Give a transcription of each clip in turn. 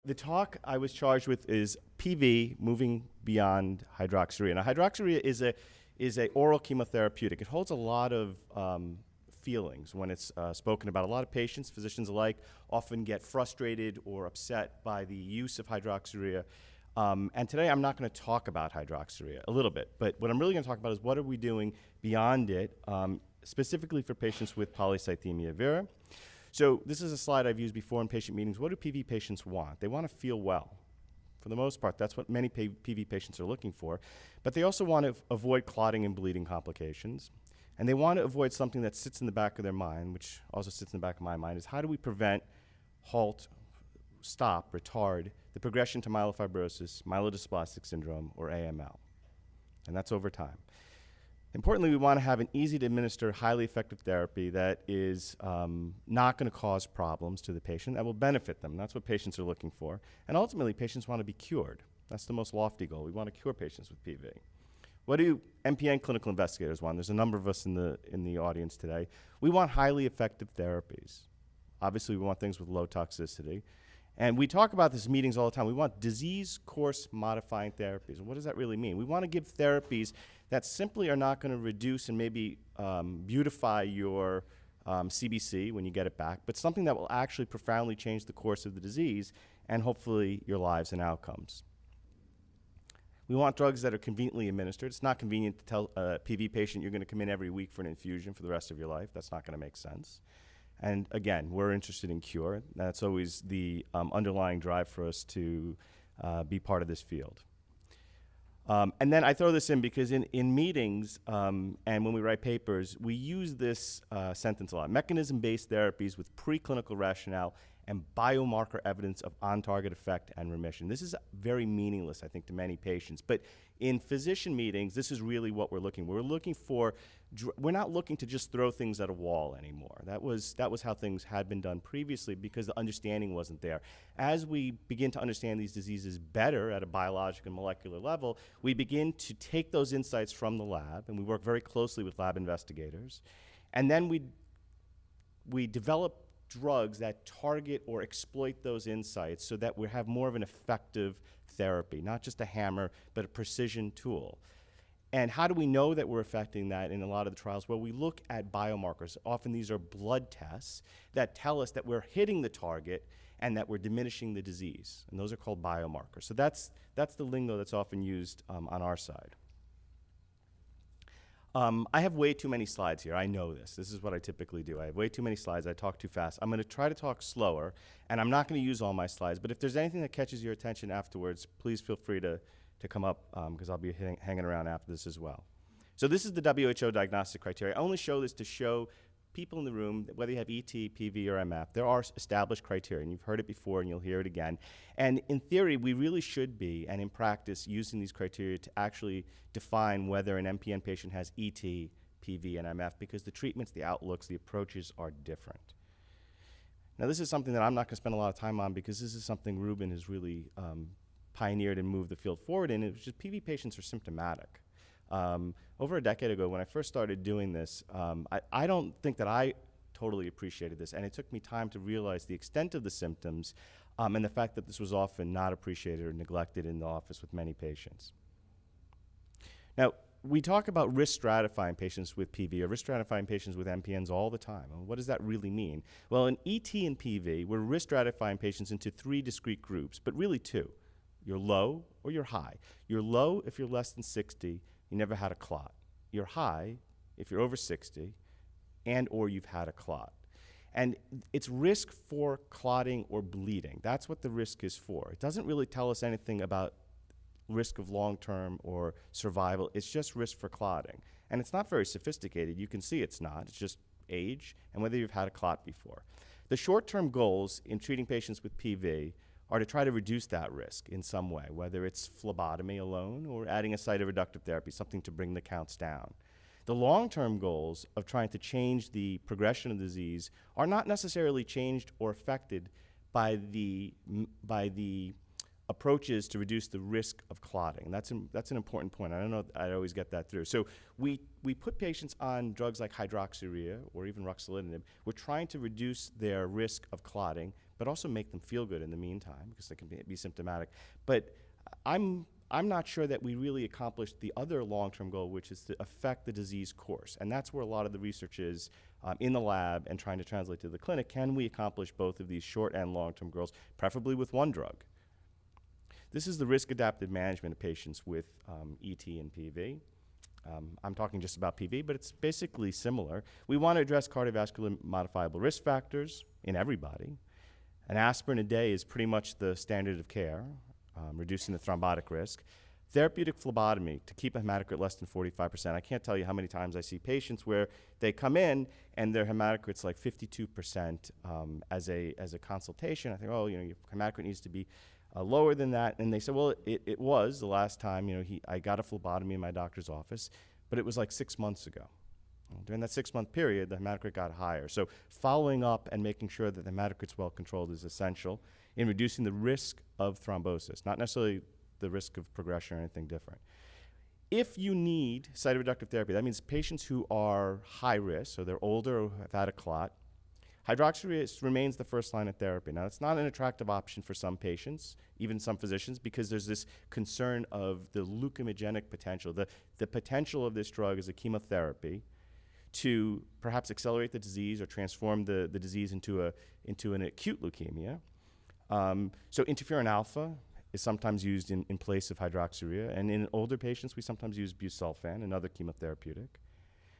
The talk I was charged with is PV moving beyond hydroxyurea. Now, hydroxyurea is a oral chemotherapeutic. It holds a lot of feelings when it's spoken about. A lot of patients, physicians alike, often get frustrated or upset by the use of hydroxyurea. And today I'm not going to talk about hydroxyurea, a little bit, but what I'm really going to talk about is what are we doing beyond it, specifically for patients with polycythemia vera. So this is a slide I've used before in patient meetings. What do PV patients want? They want to feel well. For the most part, that's what many PV patients are looking for. But they also want to avoid clotting and bleeding complications. And they want to avoid something that sits in the back of their mind, which also sits in the back of my mind, is how do we prevent, halt, stop, retard the progression to myelofibrosis, myelodysplastic syndrome, or AML. And that's over time. Importantly, we want to have an easy-to-administer, highly effective therapy that is not going to cause problems to the patient, that will benefit them. That's what patients are looking for. And ultimately, patients want to be cured. That's the most lofty goal. We want to cure patients with PV. What do MPN clinical investigators want? There's a number of us in the audience today. We want highly effective therapies. Obviously, we want things with low toxicity. And we talk about this in meetings all the time. We want disease course modifying therapies. And what does that really mean? We want to give therapies that simply are not going to reduce and maybe beautify your CBC when you get it back, but something that will actually profoundly change the course of the disease and hopefully your lives and outcomes. We want drugs that are conveniently administered. It's not convenient to tell a PV patient you're going to come in every week for an infusion for the rest of your life. That's not going to make sense. And again, we're interested in cure. That's always the underlying drive for us to be part of this field. And then I throw this in because in meetings and when we write papers, we use this sentence a lot. Mechanism-based therapies with preclinical rationale and biomarker evidence of on-target effect and remission. This is very meaningless, I think, to many patients. But in physician meetings, this is really what we're looking for. We're not looking to just throw things at a wall anymore. That was how things had been done previously because the understanding wasn't there. As we begin to understand these diseases better at a biologic and molecular level, we begin to take those insights from the lab, and we work very closely with lab investigators. And then we develop drugs that target or exploit those insights so that we have more of an effective therapy, not just a hammer, but a precision tool. And how do we know that we're affecting that in a lot of the trials? Well, we look at biomarkers. Often these are blood tests that tell us that we're hitting the target and that we're diminishing the disease. And those are called biomarkers. So that's the lingo that's often used on our side. I have way too many slides here. I know this. This is what I typically do. I have way too many slides. I talk too fast. I'm going to try to talk slower, and I'm not going to use all my slides. But if there's anything that catches your attention afterwards, please feel free to come up because I'll be hanging around after this as well. So this is the WHO Diagnostic Criteria. I only show this to show people in the room, whether you have ET, PV, or MF, there are established criteria, and you've heard it before, and you'll hear it again. And in theory, we really should be, and in practice, using these criteria to actually define whether an MPN patient has ET, PV, and MF, because the treatments, the outlooks, the approaches are different. Now, this is something that I'm not going to spend a lot of time on because this is something Ruben has really pioneered and moved the field forward in. It's just PV patients are symptomatic. Over a decade ago, when I first started doing this, I don't think that I totally appreciated this, and it took me time to realize the extent of the symptoms and the fact that this was often not appreciated or neglected in the office with many patients. Now, we talk about risk stratifying patients with PV or risk stratifying patients with MPNs all the time. And what does that really mean? Well, in ET and PV, we're risk stratifying patients into 3 discrete groups, but really 2. You're low or you're high. You're low if you're less than 60, you never had a clot. You're high if you're over 60 and or you've had a clot. And it's risk for clotting or bleeding. That's what the risk is for. It doesn't really tell us anything about risk of long-term or survival. It's just risk for clotting. And it's not very sophisticated. You can see it's not. It's just age and whether you've had a clot before. The short-term goals in treating patients with PV are to try to reduce that risk in some way, whether it's phlebotomy alone or adding a cytoreductive therapy, something to bring the counts down. The long-term goals of trying to change the progression of the disease are not necessarily changed or affected by the approaches to reduce the risk of clotting. And that's an important point. I don't know I always get that through. So we put patients on drugs like hydroxyurea or even ruxolitinib. We're trying to reduce their risk of clotting, but also make them feel good in the meantime because they can be symptomatic. But I'm not sure that we really accomplished the other long-term goal, which is to affect the disease course. And that's where a lot of the research is in the lab and trying to translate to the clinic. Can we accomplish both of these short and long-term goals, preferably with one drug? This is the risk-adapted management of patients with ET and PV. I'm talking just about PV, but it's basically similar. We want to address cardiovascular modifiable risk factors in everybody. An aspirin a day is pretty much the standard of care, reducing the thrombotic risk. Therapeutic phlebotomy to keep a hematocrit less than 45%. I can't tell you how many times I see patients where they come in and their hematocrit's like 52% as a consultation. I think, oh, your hematocrit needs to be lower than that. And they said, well, it was the last time, I got a phlebotomy in my doctor's office, but it was like 6 months ago. During that 6-month period, the hematocrit got higher. So following up and making sure that the hematocrit's well controlled is essential in reducing the risk of thrombosis, not necessarily the risk of progression or anything different. If you need cytoreductive therapy, that means patients who are high risk, so they're older or have had a clot, hydroxyurea remains the first line of therapy. Now, it's not an attractive option for some patients, even some physicians, because there's this concern of the leukemogenic potential, the potential of this drug as a chemotherapy to perhaps accelerate the disease or transform the disease into an acute leukemia. So interferon alpha is sometimes used in place of hydroxyurea, and in older patients, we sometimes use busulfan, another chemotherapeutic.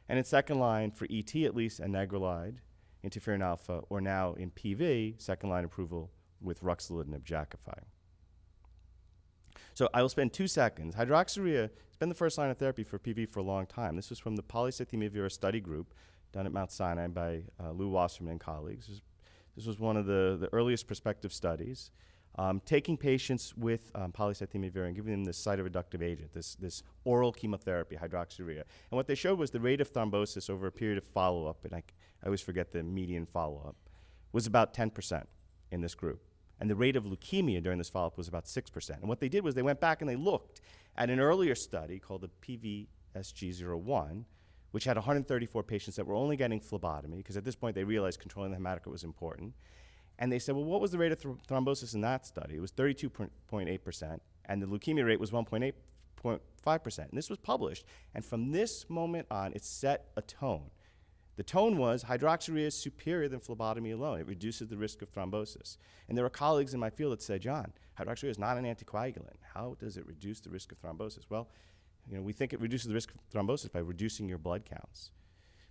And in second line, for ET at least, anagrelide, interferon alpha, or now in PV, second line approval with ruxolitinib, Jakafi. So I will spend 2 seconds. Hydroxyurea has been the first line of therapy for PV for a long time. This was from the polycythemia vera study group done at Mount Sinai by Lou Wasserman and colleagues. This was one of the earliest prospective studies, taking patients with polycythemia vera and giving them this cytoreductive agent, this oral chemotherapy, hydroxyurea. And what they showed was the rate of thrombosis over a period of follow-up, and I always forget the median follow-up, was about 10% in this group. And the rate of leukemia during this follow-up was about 6%. And what they did was they went back and they looked at an earlier study called the PVSG01, which had 134 patients that were only getting phlebotomy, because at this point they realized controlling the hematocrit was important. And they said, well, what was the rate of thrombosis in that study? It was 32.8%, and the leukemia rate was 1.5%. And this was published. And from this moment on, it set a tone. The tone was hydroxyurea is superior than phlebotomy alone. It reduces the risk of thrombosis. And there were colleagues in my field that said, John, hydroxyurea is not an anticoagulant. How does it reduce the risk of thrombosis? Well, we think it reduces the risk of thrombosis by reducing your blood counts.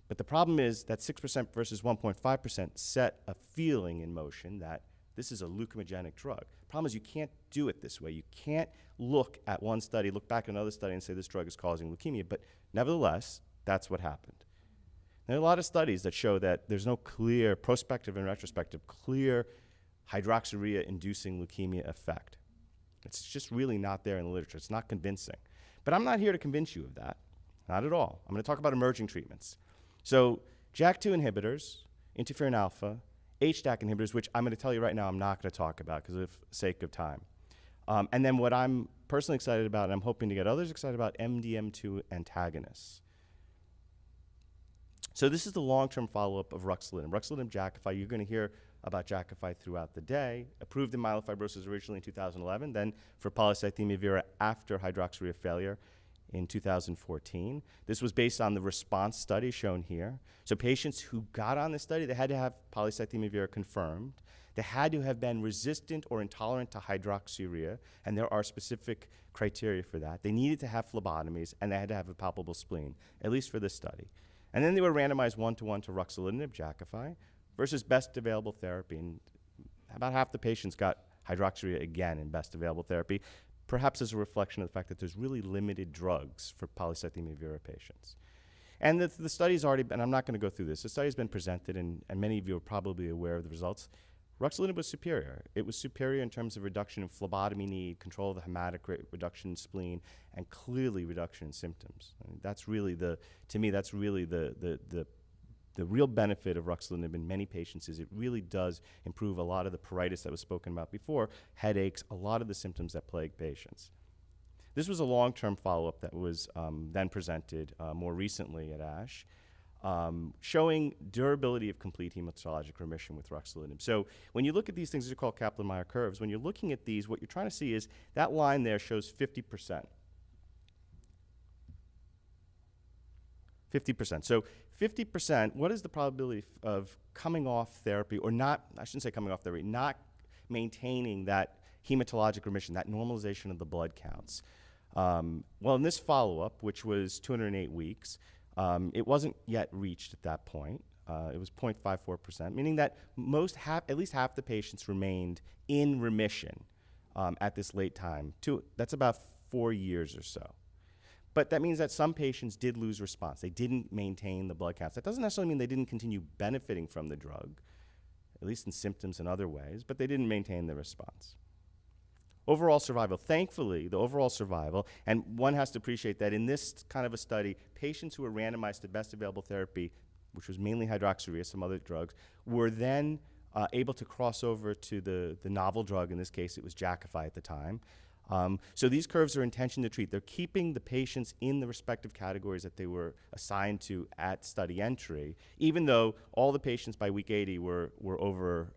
But the problem is that 6% versus 1.5% set a feeling in motion that this is a leukemogenic drug. The problem is you can't do it this way. You can't look at one study, look back at another study and say this drug is causing leukemia. But nevertheless, that's what happened. There are a lot of studies that show that there's no clear, prospective and retrospective, clear hydroxyurea-inducing leukemia effect. It's just really not there in the literature. It's not convincing. But I'm not here to convince you of that. Not at all. I'm going to talk about emerging treatments. So JAK2 inhibitors, interferon alpha, HDAC inhibitors, which I'm going to tell you right now I'm not going to talk about because of sake of time. And then what I'm personally excited about, and I'm hoping to get others excited about, MDM2 antagonists. So this is the long-term follow-up of ruxolitinib. Ruxolitinib, Jakafi, you're going to hear about Jakafi throughout the day. Approved in myelofibrosis originally in 2011, then for polycythemia vera after hydroxyurea failure in 2014. This was based on the response study shown here. So patients who got on this study, they had to have polycythemia vera confirmed. They had to have been resistant or intolerant to hydroxyurea, and there are specific criteria for that. They needed to have phlebotomies, and they had to have a palpable spleen, at least for this study. And then they were randomized 1-to-1 to ruxolitinib, Jakafi, versus best available therapy. And about half the patients got hydroxyurea again in best available therapy, perhaps as a reflection of the fact that there's really limited drugs for polycythemia vera patients. And the study's already been, I'm not going to go through this, the study's been presented, and many of you are probably aware of the results. Ruxolitinib was superior. It was superior in terms of reduction in phlebotomy need, control of the hematocrit, reduction in spleen, and clearly reduction in symptoms. I mean, that's really to me, that's really the the real benefit of ruxolitinib in many patients is it really does improve a lot of the pruritus that was spoken about before, headaches, a lot of the symptoms that plague patients. This was a long-term follow-up that was then presented more recently at ASH, showing durability of complete hematologic remission with ruxolitinib. So when you look at these things, these are called Kaplan-Meier curves. When you're looking at these, what you're trying to see is that line there shows 50%. 50%. So 50%, what is the probability of coming off therapy or not, I shouldn't say coming off therapy, not maintaining that hematologic remission, that normalization of the blood counts? Well, in this follow-up, which was 208 weeks, it wasn't yet reached at that point. It was 0.54%, meaning that at least half the patients remained in remission at this late time. That's about 4 years or so. But that means that some patients did lose response. They didn't maintain the blood counts. That doesn't necessarily mean they didn't continue benefiting from the drug, at least in symptoms and other ways, but they didn't maintain the response. Overall survival, thankfully, the overall survival, and one has to appreciate that in this kind of a study, patients who were randomized to best available therapy, which was mainly hydroxyurea, some other drugs, were then able to cross over to the novel drug. In this case, it was Jakafi at the time. So these curves are intention to treat. They're keeping the patients in the respective categories that they were assigned to at study entry, even though all the patients by week 80 were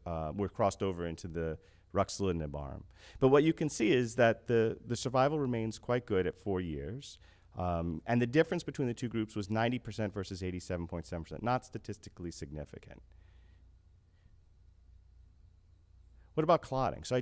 crossed over into the ruxolitinib arm. But what you can see is that the survival remains quite good at 4 years. And the difference between the two groups was 90% versus 87.7%, not statistically significant. What about clotting? So I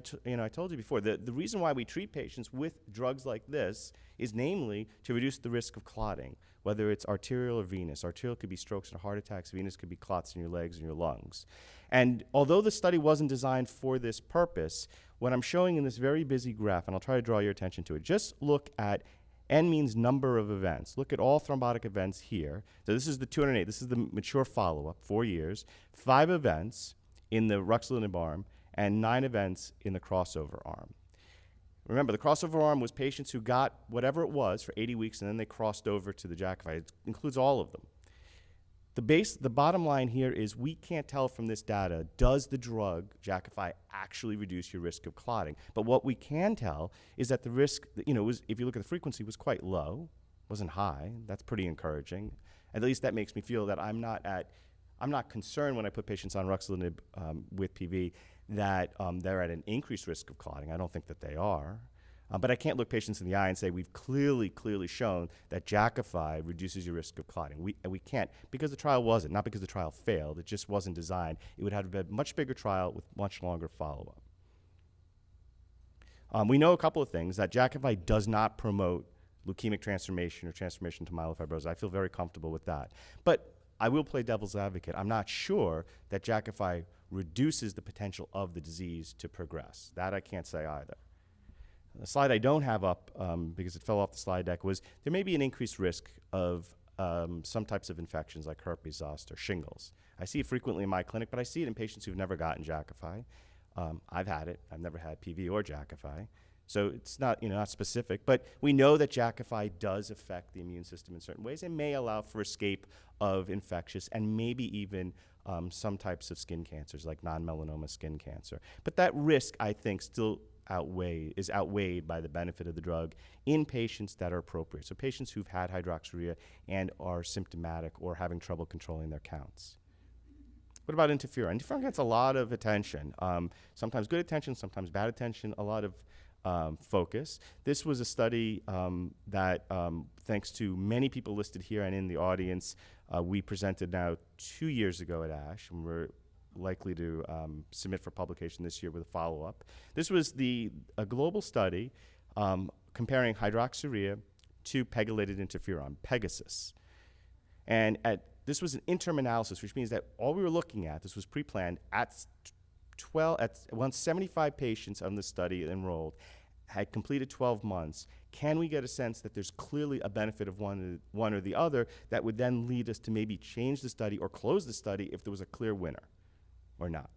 told you before, the reason why we treat patients with drugs like this is namely to reduce the risk of clotting, whether it's arterial or venous. Arterial could be strokes and heart attacks. Venous could be clots in your legs and your lungs. And although the study wasn't designed for this purpose, what I'm showing in this very busy graph, and I'll try to draw your attention to it, just look at N means number of events. Look at all thrombotic events here. So this is the 208. This is the mature follow-up, 4 years, 5 events in the ruxolitinib arm, and 9 events in the crossover arm. Remember, the crossover arm was patients who got whatever it was for 80 weeks, and then they crossed over to the Jakafi. It includes all of them. The bottom line here is we can't tell from this data, does the drug, Jakafi, actually reduce your risk of clotting? But what we can tell is that the risk, if you look at the frequency, was quite low, wasn't high. That's pretty encouraging. At least that makes me feel that I'm not concerned when I put patients on ruxolitinib with PV that they're at an increased risk of clotting. I don't think that they are. But I can't look patients in the eye and say we've clearly shown that Jakafi reduces your risk of clotting. We can't, because the trial wasn't, not because the trial failed. It just wasn't designed. It would have been a much bigger trial with much longer follow-up. We know a couple of things, that Jakafi does not promote leukemic transformation or transformation to myelofibrosis. I feel very comfortable with that. But I will play devil's advocate. I'm not sure that Jakafi reduces the potential of the disease to progress. That I can't say either. The slide I don't have up, because it fell off the slide deck, was there may be an increased risk of some types of infections like herpes zoster or shingles. I see it frequently in my clinic, but I see it in patients who've never gotten Jakafi. I've had it. I've never had PV or Jakafi. So it's not, not specific, but we know that Jakafi does affect the immune system in certain ways and may allow for escape of infectious and maybe even some types of skin cancers like non-melanoma skin cancer. But that risk, I think, still is outweighed by the benefit of the drug in patients that are appropriate. So patients who've had hydroxyurea and are symptomatic or having trouble controlling their counts. What about interferon? Interferon gets a lot of attention, sometimes good attention, sometimes bad attention, a lot of focus. This was a study that, thanks to many people listed here and in the audience, we presented now 2 years ago at ASH, and we're likely to submit for publication this year with a follow-up. This was a global study comparing hydroxyurea to pegylated interferon, Pegasus. And this was an interim analysis, which means that all we were looking at, this was pre-planned, once 75 patients on the study enrolled had completed 12 months, can we get a sense that there's clearly a benefit of one or the other that would then lead us to maybe change the study or close the study if there was a clear winner or not?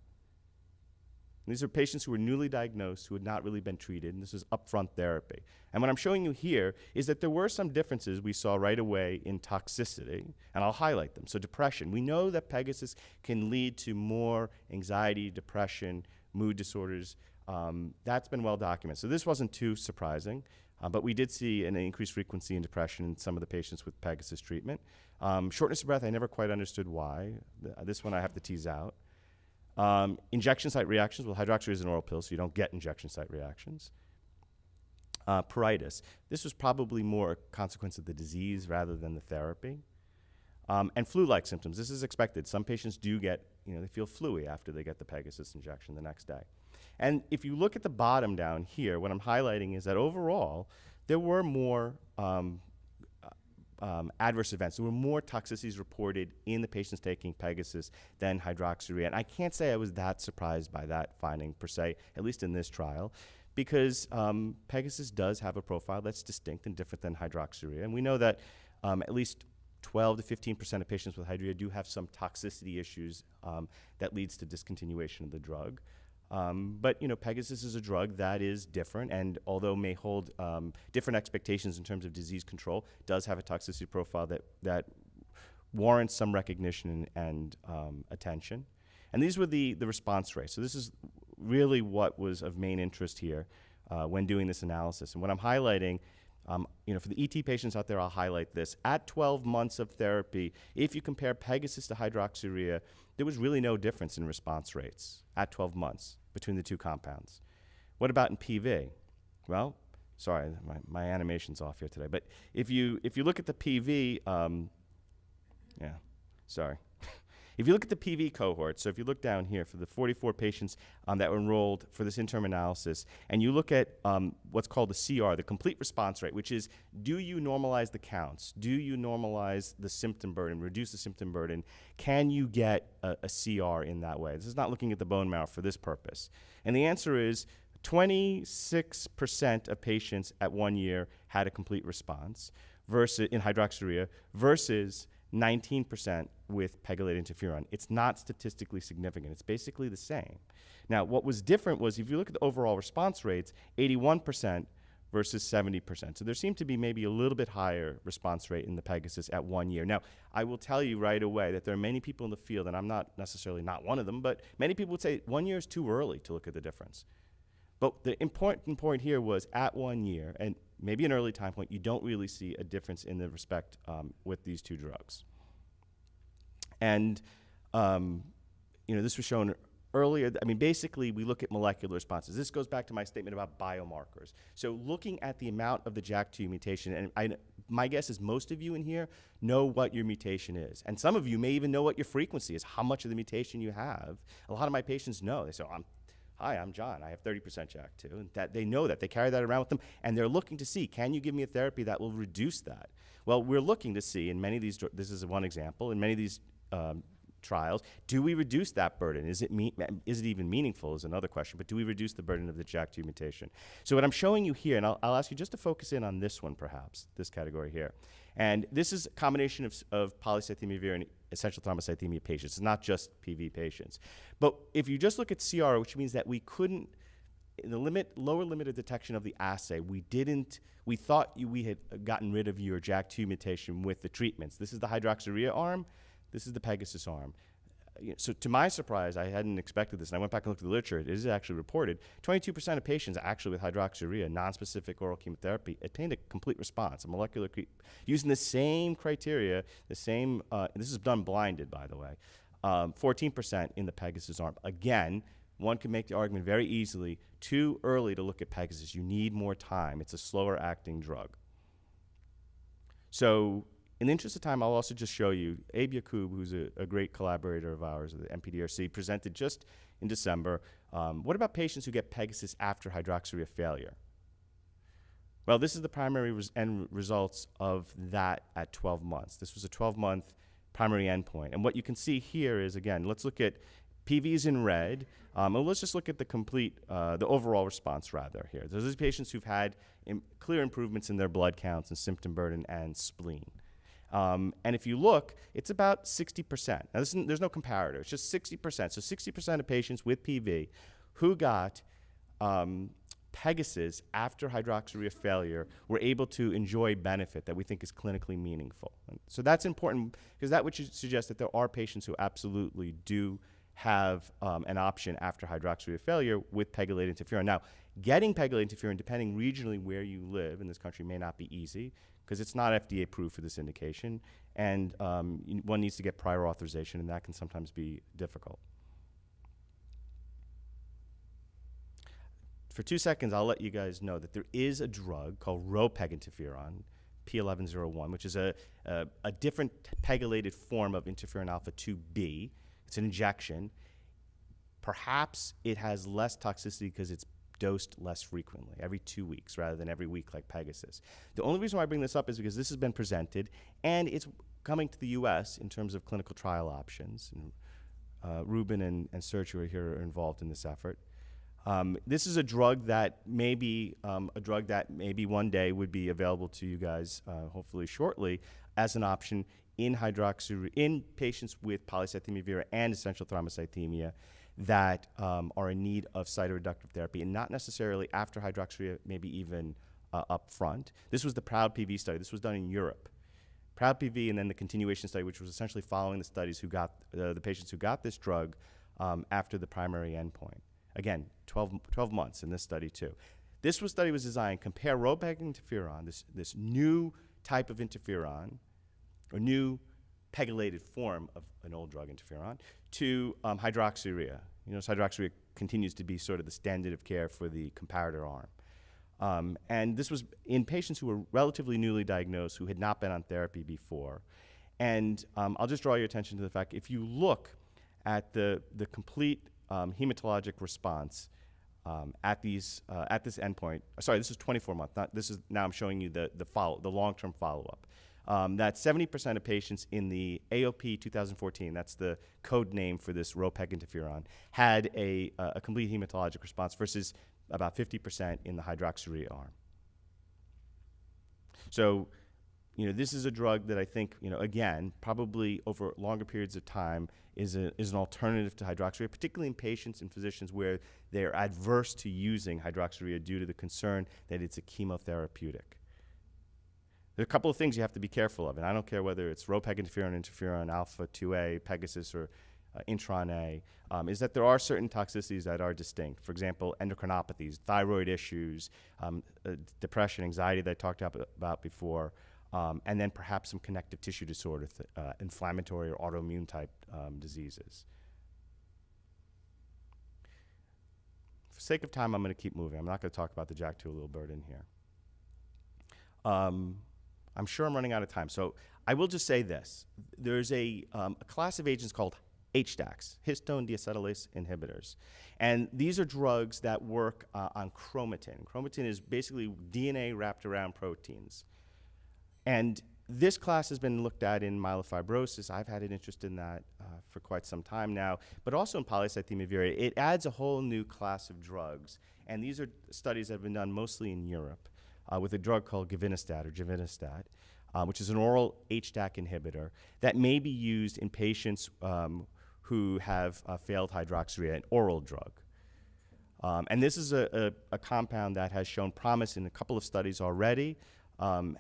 And these are patients who were newly diagnosed, who had not really been treated, and this was upfront therapy. And what I'm showing you here is that there were some differences we saw right away in toxicity, and I'll highlight them. So depression. We know that Pegasus can lead to more anxiety, depression, mood disorders. That's been well documented. So this wasn't too surprising, but we did see an increased frequency in depression in some of the patients with Pegasus treatment. Shortness of breath, I never quite understood why. This one I have to tease out. Injection site reactions, well, hydroxyurea is an oral pill, so you don't get injection site reactions. Pruritus, this was probably more a consequence of the disease rather than the therapy. And flu-like symptoms, this is expected. Some patients do get, they feel flu-y after they get the Pegasus injection the next day. And if you look at the bottom down here, what I'm highlighting is that overall, there were more adverse events. There were more toxicities reported in the patients taking Pegasus than hydroxyurea. And I can't say I was that surprised by that finding per se, at least in this trial, because Pegasus does have a profile that's distinct and different than hydroxyurea. And we know that at least 12 to 15% of patients with hydroxyurea do have some toxicity issues that leads to discontinuation of the drug. But Pegasus is a drug that is different, and although may hold different expectations in terms of disease control, does have a toxicity profile that warrants some recognition and attention. And these were the response rates. So this is really what was of main interest here when doing this analysis. And what I'm highlighting, for the ET patients out there, I'll highlight this. At 12 months of therapy, if you compare Pegasus to hydroxyurea, there was really no difference in response rates at 12 months between the two compounds. What about in PV? Well, sorry, my animation's off here today. But if you look at the PV, if you look at the PV cohort, so if you look down here for the 44 patients that were enrolled for this interim analysis, and you look at what's called the CR, the complete response rate, which is, do you normalize the counts? Do you normalize the symptom burden, reduce the symptom burden? Can you get a CR in that way? This is not looking at the bone marrow for this purpose. And the answer is 26% of patients at 1 year had a complete response in hydroxyurea versus 19% with pegylated interferon. It's not statistically significant. It's basically the same. Now, what was different was if you look at the overall response rates, 81% versus 70%. So there seemed to be maybe a little bit higher response rate in the Pegasus at 1 year. Now, I will tell you right away that there are many people in the field, and I'm not necessarily not one of them, but many people would say 1 year is too early to look at the difference. But the important point here was at 1 year, and maybe an early time point, you don't really see a difference in the respect with these two drugs. And, this was shown earlier. I mean, basically, we look at molecular responses. This goes back to my statement about biomarkers. So looking at the amount of the JAK2 mutation, and my guess is most of you in here know what your mutation is. And some of you may even know what your frequency is, how much of the mutation you have. A lot of my patients know. They say, hi, I'm John. I have 30% JAK2. And that they know that. They carry that around with them. And they're looking to see, can you give me a therapy that will reduce that? Well, we're looking to see in many of these, this is one example, in many of these trials, do we reduce that burden? Is it even meaningful is another question, but do we reduce the burden of the JAK2 mutation? So what I'm showing you here, and I'll ask you just to focus in on this one perhaps, this category here. And this is a combination of polycythemia vera and essential thrombocythemia patients. It's not just PV patients. But if you just look at CR, which means that we couldn't, in the lower limit of detection of the assay, we thought we had gotten rid of your JAK2 mutation with the treatments. This is the hydroxyurea arm. This is the Pegasus arm. So to my surprise, I hadn't expected this, and I went back and looked at the literature. It is actually reported. 22% of patients actually with hydroxyurea, non-specific oral chemotherapy, attained a complete response, a molecular using the same criteria, this is done blinded, by the way, 14% in the Pegasus arm. Again, one can make the argument very easily, too early to look at Pegasus. You need more time. It's a slower acting drug. So in the interest of time, I'll also just show you, Abe Yacoub, who's a great collaborator of ours at the MPD-RC, presented just in December. What about patients who get Pegasus after hydroxyurea failure? Well, this is the primary end results of that at 12 months. This was a 12-month primary endpoint. And what you can see here is, again, let's look at PVs in red, and let's just look at the overall response rather here. Those are patients who've had clear improvements in their blood counts and symptom burden and spleen. And if you look, it's about 60%. Now, there's no comparator. It's just 60%. So 60% of patients with PV who got Pegasus after hydroxyurea failure were able to enjoy benefit that we think is clinically meaningful. And so that's important because that would suggest that there are patients who absolutely do have an option after hydroxyurea failure with pegylated interferon. Now, getting pegylated interferon, depending regionally where you live in this country, may not be easy because it's not FDA approved for this indication, and one needs to get prior authorization, and that can sometimes be difficult. For 2 seconds, I'll let you guys know that there is a drug called ropeginterferon, P1101, which is a different pegylated form of interferon alpha 2B. It's an injection. Perhaps it has less toxicity because it's dosed less frequently, every 2 weeks rather than every week like Pegasus. The only reason why I bring this up is because this has been presented, and it's coming to the US in terms of clinical trial options. And, Ruben and Serge, who are here, are involved in this effort. This is a drug that maybe one day would be available to you guys, hopefully shortly, as an option in patients with polycythemia vera and essential thrombocythemia that are in need of cytoreductive therapy, and not necessarily after hydroxyurea, maybe even up front. This was the PROUD-PV study. This was done in Europe. PROUD-PV and then the continuation study, which was essentially following the studies who got the patients who got this drug after the primary endpoint. Again, 12 months in this study too. This study was designed to compare ropeginterferon, this new type of interferon, or new pegylated form of an old drug interferon, to hydroxyurea. You know, hydroxyurea continues to be sort of the standard of care for the comparator arm. And this was in patients who were relatively newly diagnosed, who had not been on therapy before. And I'll just draw your attention to the fact, if you look at the complete hematologic response at this endpoint. Sorry, this is 24 months. Now I'm showing you the long-term follow-up. That 70% of patients in the AOP 2014, that's the code name for this ropeginterferon, had a complete hematologic response versus about 50% in the hydroxyurea arm. So, you know, this is a drug that I think, you know, again, probably over longer periods of time is an alternative to hydroxyurea, particularly in patients and physicians where they're adverse to using hydroxyurea due to the concern that it's a chemotherapeutic. There are a couple of things you have to be careful of, and I don't care whether it's ropeginterferon, interferon alpha 2A, Pegasus, or Intron A, is that there are certain toxicities that are distinct. For example, endocrinopathies, thyroid issues, depression, anxiety that I talked about before, and then perhaps some connective tissue disorder, inflammatory or autoimmune type diseases. For sake of time, I'm going to keep moving. I'm not going to talk about the JAK2 little bird in here. I'm sure I'm running out of time, so I will just say this. There's a class of agents called HDACs, histone deacetylase inhibitors. And these are drugs that work on chromatin. Chromatin is basically DNA wrapped around proteins. And this class has been looked at in myelofibrosis. I've had an interest in that for quite some time now, but also in polycythemia vera. It adds a whole new class of drugs. And these are studies that have been done mostly in Europe with a drug called givinostat, which is an oral HDAC inhibitor that may be used in patients who have failed hydroxyurea, an oral drug. And this is a compound that has shown promise in a couple of studies already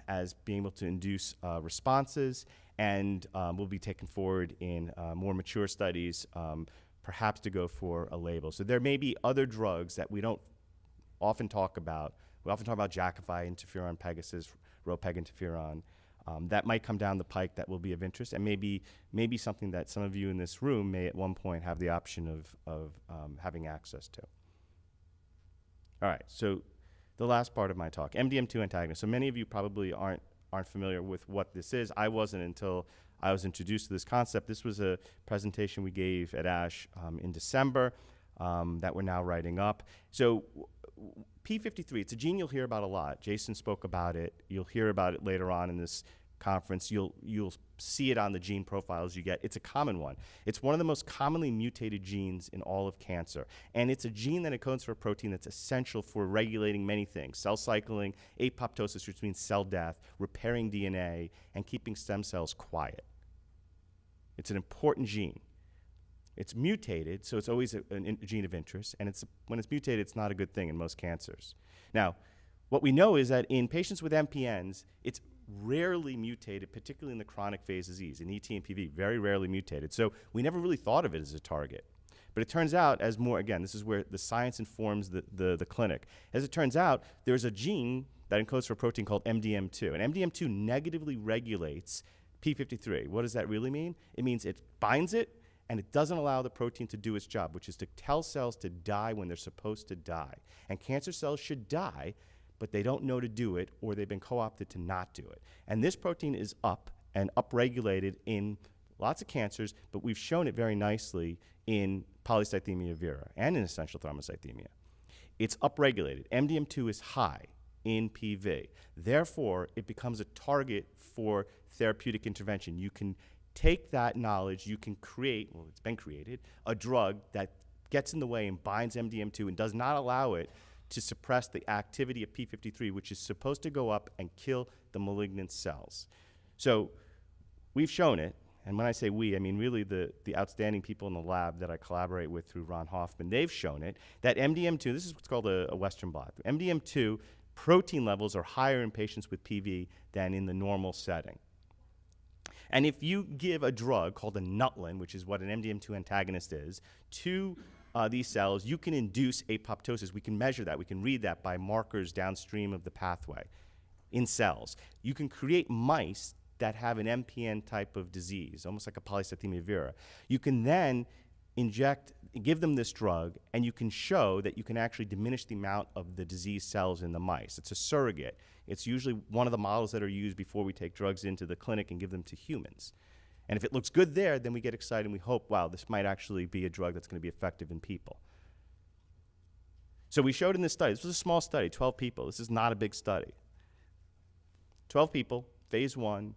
as being able to induce responses, and will be taken forward in more mature studies, perhaps to go for a label. So there may be other drugs that we don't often talk about. We often talk about Jakafi, interferon, Pegasus, ropeginterferon. That might come down the pike that will be of interest, and maybe something that some of you in this room may at one point have the option of having access to. All right, so the last part of my talk, MDM2 antagonist. So many of you probably aren't familiar with what this is. I wasn't until I was introduced to this concept. This was a presentation we gave at ASH in December that we're now writing up. So P53, it's a gene you'll hear about a lot. Jason spoke about it. You'll hear about it later on in this conference. You'll see it on the gene profiles you get. It's a common one. It's one of the most commonly mutated genes in all of cancer. And it's a gene that encodes for a protein that's essential for regulating many things: cell cycling, apoptosis, which means cell death, repairing DNA, and keeping stem cells quiet. It's an important gene. It's mutated, so it's always a gene of interest, and when it's mutated, it's not a good thing in most cancers. Now, what we know is that in patients with MPNs, it's rarely mutated, particularly in the chronic phase disease. In ET and PV, very rarely mutated. So we never really thought of it as a target. But it turns out, as more, again, this is where the science informs the clinic. As it turns out, there's a gene that encodes for a protein called MDM2. And MDM2 negatively regulates P53. What does that really mean? It means it binds it, and it doesn't allow the protein to do its job, which is to tell cells to die when they're supposed to die. And cancer cells should die, but they don't know to do it, or they've been co-opted to not do it. And this protein is up and upregulated in lots of cancers, but we've shown it very nicely in polycythemia vera and in essential thrombocythemia. It's upregulated. MDM2 is high in PV. Therefore, it becomes a target for therapeutic intervention. You can take that knowledge, you can create, well, it's been created, a drug that gets in the way and binds MDM2 and does not allow it to suppress the activity of P53, which is supposed to go up and kill the malignant cells. So we've shown it, and when I say we, I mean really the outstanding people in the lab that I collaborate with through Ron Hoffman. They've shown it, that MDM2, this is what's called a Western blot. MDM2 protein levels are higher in patients with PV than in the normal setting. And if you give a drug called a nutlin, which is what an MDM2 antagonist is, to these cells, you can induce apoptosis. We can measure that. We can read that by markers downstream of the pathway in cells. You can create mice that have an MPN type of disease, almost like a polycythemia vera. You can then give them this drug, and you can show that you can actually diminish the amount of the disease cells in the mice. It's a surrogate. It's usually one of the models that are used before we take drugs into the clinic and give them to humans. And if it looks good there, then we get excited and we hope, wow, this might actually be a drug that's going to be effective in people. So we showed in this study, this was a small study, 12 people. This is not a big study. 12 people, phase 1.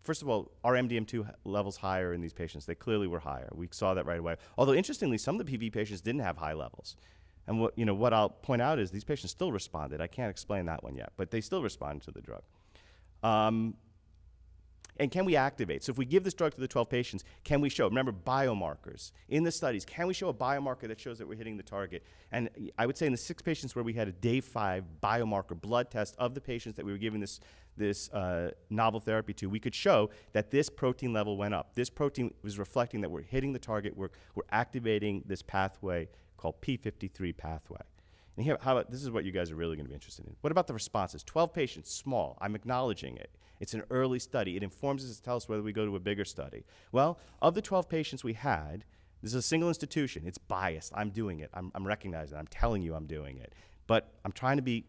First of all, are MDM2 levels higher in these patients? They clearly were higher. We saw that right away. Although, interestingly, some of the PV patients didn't have high levels. And what I'll point out is these patients still responded. I can't explain that one yet, but they still responded to the drug. And can we activate? So if we give this drug to the 12 patients, can we show, remember, biomarkers in the studies, can we show a biomarker that shows that we're hitting the target? And I would say in the 6 patients where we had a day 5 biomarker blood test of the patients that we were giving this novel therapy to, we could show that this protein level went up. This protein was reflecting that we're hitting the target, we're activating this pathway called P53 pathway. And here, this is what you guys are really going to be interested in. What about the responses? 12 patients, small. I'm acknowledging it. It's an early study. It informs us to tell us whether we go to a bigger study. Well, of the 12 patients we had, this is a single institution. It's biased. I'm doing it. I'm recognizing it. I'm telling you I'm doing it. But I'm trying to be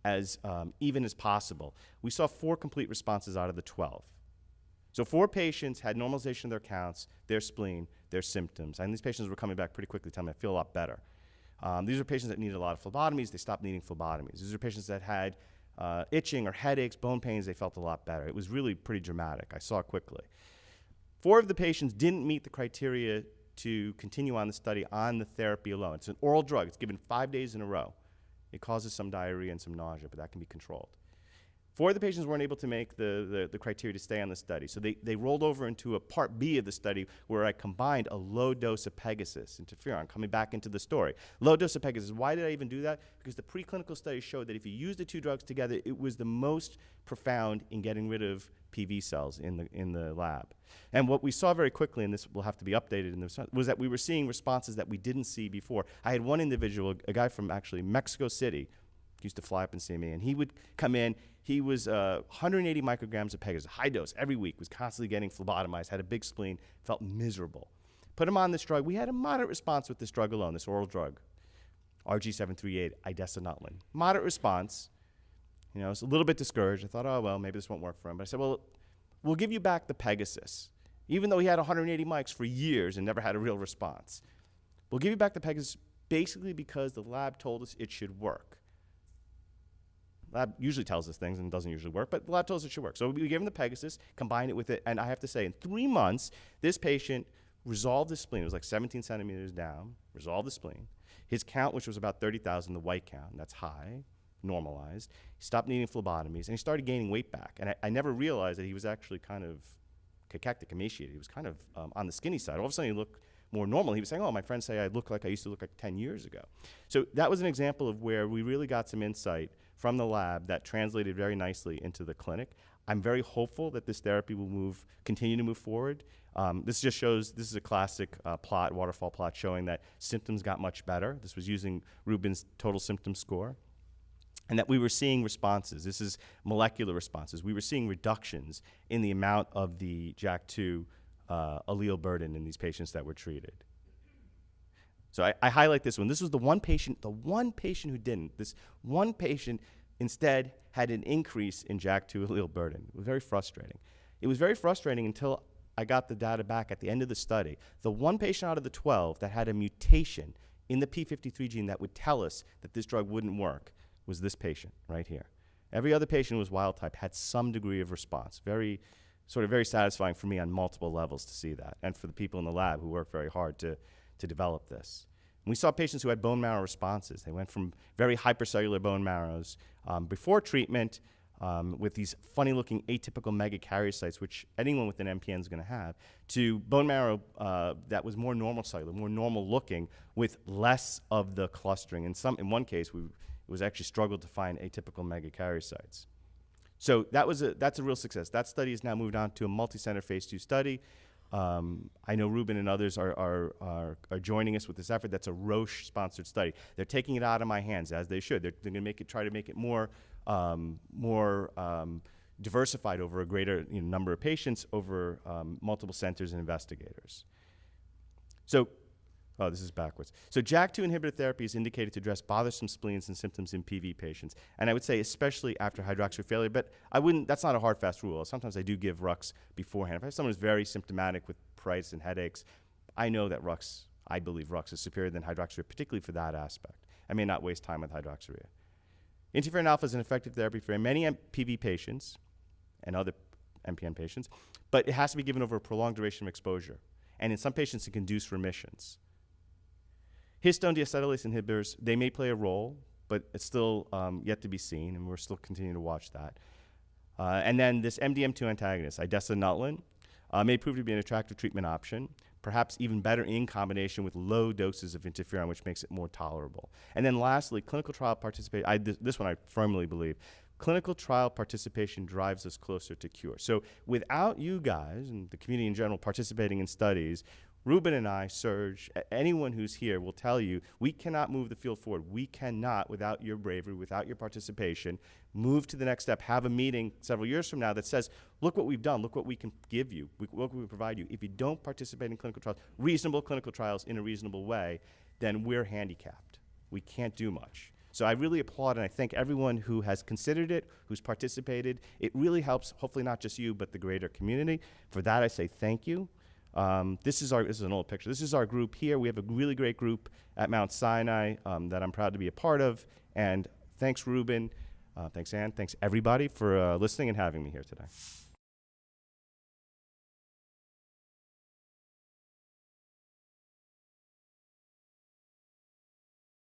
as even as possible. We saw 4 complete responses out of the 12. So 4 patients had normalization of their counts, their spleen, their symptoms. And these patients were coming back pretty quickly, telling me I feel a lot better. These are patients that needed a lot of phlebotomies. They stopped needing phlebotomies. These are patients that had itching or headaches, bone pains. They felt a lot better. It was really pretty dramatic. I saw it quickly. 4 of the patients didn't meet the criteria to continue on the study on the therapy alone. It's an oral drug. It's given 5 days in a row. It causes some diarrhea and some nausea, but that can be controlled. 4 of the patients weren't able to make the criteria to stay on the study. So they rolled over into a part B of the study where I combined a low dose of Pegasus, interferon, coming back into the story. Low dose of Pegasus. Why did I even do that? Because the preclinical study showed that if you use the 2 drugs together, it was the most profound in getting rid of PV cells in the lab. And what we saw very quickly, and this will have to be updated in the was that we were seeing responses that we didn't see before. I had one individual, a guy from actually Mexico City, used to fly up and see me, and he would come in. He was 180 micrograms of Pegasus, high dose, every week, was constantly getting phlebotomized, had a big spleen, felt miserable. Put him on this drug. We had a moderate response with this drug alone, this oral drug, RG738, idesonutlen. Moderate response. I was a little bit discouraged. I thought, oh, well, maybe this won't work for him. But I said, well, we'll give you back the Pegasus. Even though he had 180 mics for years and never had a real response. We'll give you back the Pegasus basically because the lab told us it should work. Lab usually tells us things and doesn't usually work, but the lab told us it should work. So we gave him the Pegasus, combined it with it, and I have to say, in 3 months, this patient resolved his spleen. It was like 17 centimeters down, resolved the spleen. His count, which was about 30,000, the white count, and that's high, normalized. He stopped needing phlebotomies, and he started gaining weight back. And I never realized that he was actually kind of cachectic, emaciated. He was kind of on the skinny side. All of a sudden, he looked more normal. He was saying, oh, my friends say I look like I used to look like 10 years ago. So that was an example of where we really got some insight from the lab that translated very nicely into the clinic. I'm very hopeful that this therapy will continue to move forward. This just shows, this is a classic waterfall plot showing that symptoms got much better. This was using Rubin's total symptom score. And that we were seeing responses. This is molecular responses. We were seeing reductions in the amount of the JAK2 allele burden in these patients that were treated. So I highlight this one. This was the one patient who didn't. This one patient instead had an increase in JAK2 allele burden. It was very frustrating. It was very frustrating until I got the data back at the end of the study. The one patient out of the 12 that had a mutation in the P53 gene that would tell us that this drug wouldn't work was this patient right here. Every other patient who was wild type had some degree of response. Very satisfying for me on multiple levels to see that, and for the people in the lab who worked very hard to develop this. And we saw patients who had bone marrow responses. They went from very hypercellular bone marrows before treatment with these funny-looking atypical megakaryocytes, which anyone with an MPN is going to have, to bone marrow that was more normal cellular, more normal looking, with less of the clustering. In one case, it was actually struggled to find atypical megakaryocytes. So that's a real success. That study has now moved on to a multi-center phase 2 study. I know Ruben and others are joining us with this effort. That's a Roche-sponsored study. They're taking it out of my hands, as they should. They're going to try to make it more diversified over a greater number of patients, over multiple centers and investigators. So, oh, this is backwards. So JAK2 inhibitor therapy is indicated to address bothersome spleens and symptoms in PV patients. And I would say especially after hydroxyurea failure, but that's not a hard, fast rule. Sometimes I do give Rux beforehand. If I have someone who's very symptomatic with pruritus and headaches, I know that I believe Rux is superior than hydroxyurea, particularly for that aspect. I may not waste time with hydroxyurea. Interferon alpha is an effective therapy for many PV patients and other MPN patients, but it has to be given over a prolonged duration of exposure. And in some patients, it can induce remissions. Histone deacetylase inhibitors, they may play a role, but it's still yet to be seen, and we're still continuing to watch that. And then this MDM2 antagonist, idesanutlin, may prove to be an attractive treatment option, perhaps even better in combination with low doses of interferon, which makes it more tolerable. And then lastly, clinical trial participation. This one I firmly believe. Clinical trial participation drives us closer to cure. So without you guys and the community in general participating in studies, Ruben and I, Serge, anyone who's here will tell you, we cannot move the field forward. We cannot, without your bravery, without your participation, move to the next step, have a meeting several years from now that says, look what we've done, look what we can give you, what we can provide you. If you don't participate in clinical trials, reasonable clinical trials in a reasonable way, then we're handicapped. We can't do much. So I really applaud and I thank everyone who has considered it, who's participated. It really helps, hopefully not just you, but the greater community. For that, I say thank you. This is an old picture. This is our group here. We have a really great group at Mount Sinai that I'm proud to be a part of. And thanks, Ruben. Thanks, Ann. Thanks, everybody, for listening and having me here today.